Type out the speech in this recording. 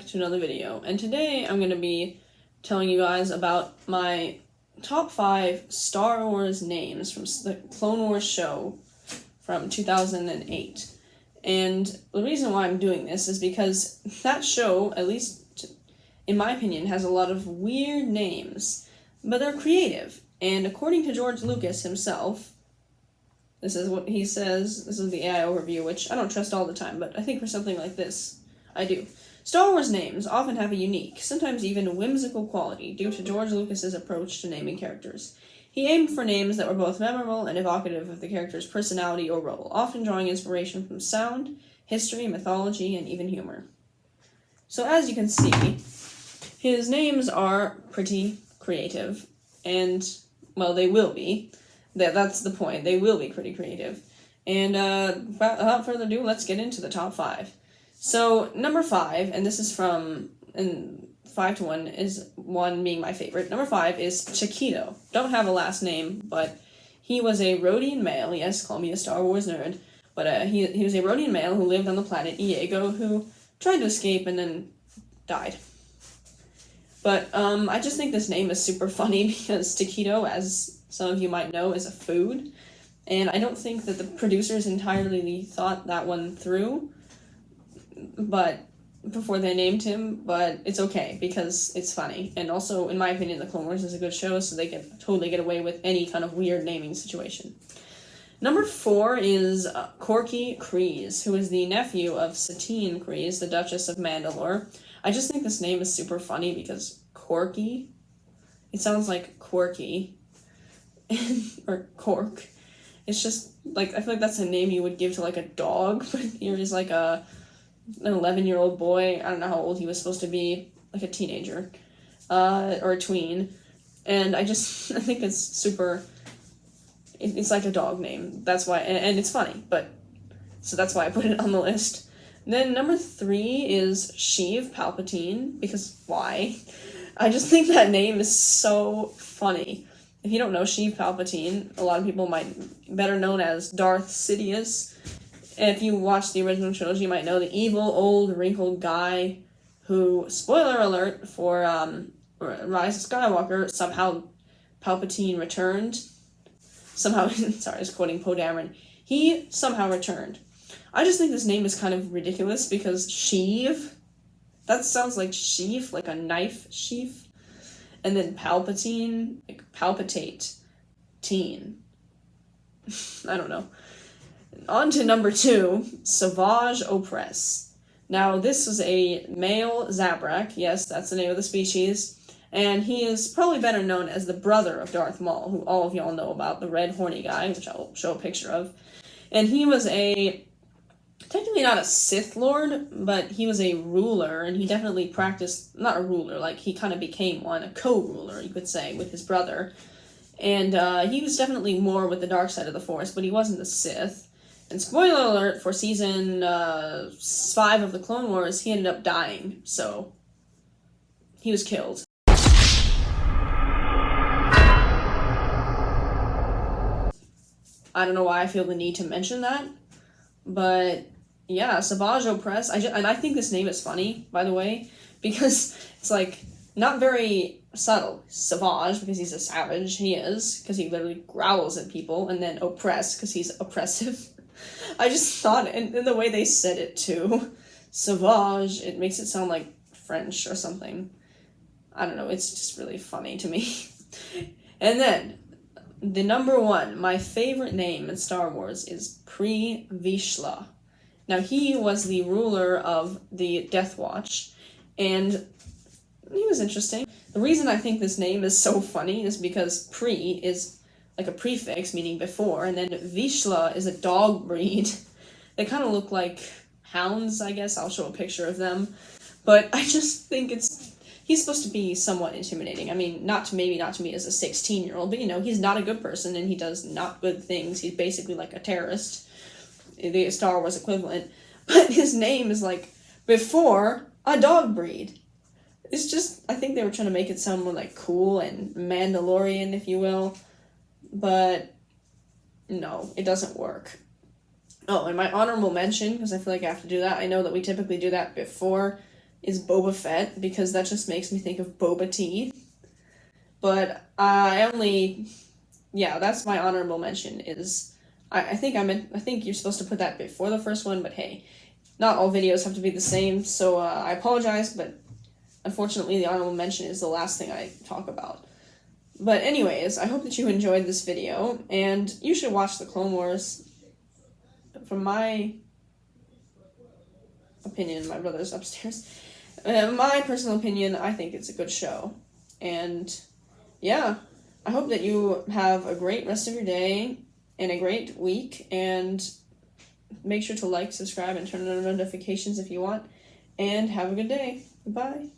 back to another video, and today I'm going to be telling you guys about my top 5 Star Wars names from the Clone Wars show from 2008. And the reason why I'm doing this is because that show, at least in my opinion, has a lot of weird names, but they're creative. And according to George Lucas himself, this is what he says, this is the AI overview, which I don't trust all the time, but I think for something like this, I do. Star Wars names often have a unique, sometimes even whimsical quality due to George Lucas's approach to naming characters. He aimed for names that were both memorable and evocative of the character's personality or role, often drawing inspiration from sound, history, mythology, and even humor. So as you can see, his names are pretty creative, and, well, they will be. That's the point. They will be pretty creative. And without further ado, let's get into the top 5. So, number 5, and this is from 5 to 1, is 1 being my favorite. Number 5 is Chiquito. Don't have a last name, but he was a Rhodian male. Yes, call me a Star Wars nerd. But he was a Rhodian male who lived on the planet Iego, who tried to escape and then died. But I just think this name is super funny because taquito, as some of you might know, is a food. And I don't think that the producers entirely thought that one through, but before they named him, but it's okay because it's funny. And also, in my opinion, The Clone Wars is a good show, so they can totally get away with any kind of weird naming situation. Number 4 is Corky Kryze, who is the nephew of Satine Kryze, the Duchess of Mandalore. I just think this name is super funny because Corky, it sounds like quirky, or cork. It's just, like, I feel like that's a name you would give to, like, a dog, but here is, like, an 11-year-old boy. I don't know how old he was supposed to be, like a teenager, or a tween, and I think it's super, it's like a dog name, that's why, and it's funny, but, so that's why I put it on the list. And then number 3 is Sheev Palpatine, because why? I just think that name is so funny. If you don't know Sheev Palpatine, a lot of people might, better known as Darth Sidious. And if you watch the original trilogy, you might know the evil, old, wrinkled guy who, spoiler alert, for Rise of Skywalker, somehow Palpatine returned. Somehow, sorry, I was quoting Poe Dameron. He somehow returned. I just think this name is kind of ridiculous because Sheev, that sounds like sheath, like a knife sheath. And then Palpatine, like palpitate, teen. I don't know. On to number 2, Savage Opress. Now, this is a male Zabrak, yes, that's the name of the species, and he is probably better known as the brother of Darth Maul, who all of y'all know about, the red horny guy, which I'll show a picture of. And he was technically not a Sith Lord, but he was a ruler, and he definitely practiced, not a ruler, like he kind of became one, a co-ruler, you could say, with his brother. And he was definitely more with the dark side of the Force, but he wasn't a Sith. And spoiler alert, for season 5 of the Clone Wars, he ended up dying, so he was killed. I don't know why I feel the need to mention that, but yeah, Savage Opress, and I think this name is funny, by the way, because it's, like, not very subtle. Savage, because he's a savage, he is, because he literally growls at people, and then Oppress, because he's oppressive. I just thought, and the way they said it, too, Savage, it makes it sound like French or something. I don't know, it's just really funny to me. And then, the number 1, my favorite name in Star Wars is Pre Vizsla. Now, he was the ruler of the Death Watch, and he was interesting. The reason I think this name is so funny is because Pre is like a prefix, meaning before, and then Vizsla is a dog breed. They kind of look like hounds, I guess. I'll show a picture of them. But I just think he's supposed to be somewhat intimidating. I mean, maybe not to me as a 16-year-old, but, you know, he's not a good person, and he does not good things. He's basically like a terrorist, the Star Wars equivalent. But his name is, like, before a dog breed. It's just, I think they were trying to make it sound more, like, cool and Mandalorian, if you will. But no, it doesn't work. Oh, and my honorable mention, because I feel like I have to do that. I know that we typically do that before is Boba Fett, because that just makes me think of boba tea. But that's my honorable mention. Is I think you're supposed to put that before the first one, but hey, not all videos have to be the same, so I apologize, but unfortunately the honorable mention is the last thing I talk about. But anyways, I hope that you enjoyed this video, and you should watch the Clone Wars. From my opinion, my brother's upstairs. My personal opinion, I think it's a good show. And yeah, I hope that you have a great rest of your day and a great week, and make sure to like, subscribe, and turn on notifications if you want, and have a good day. Goodbye.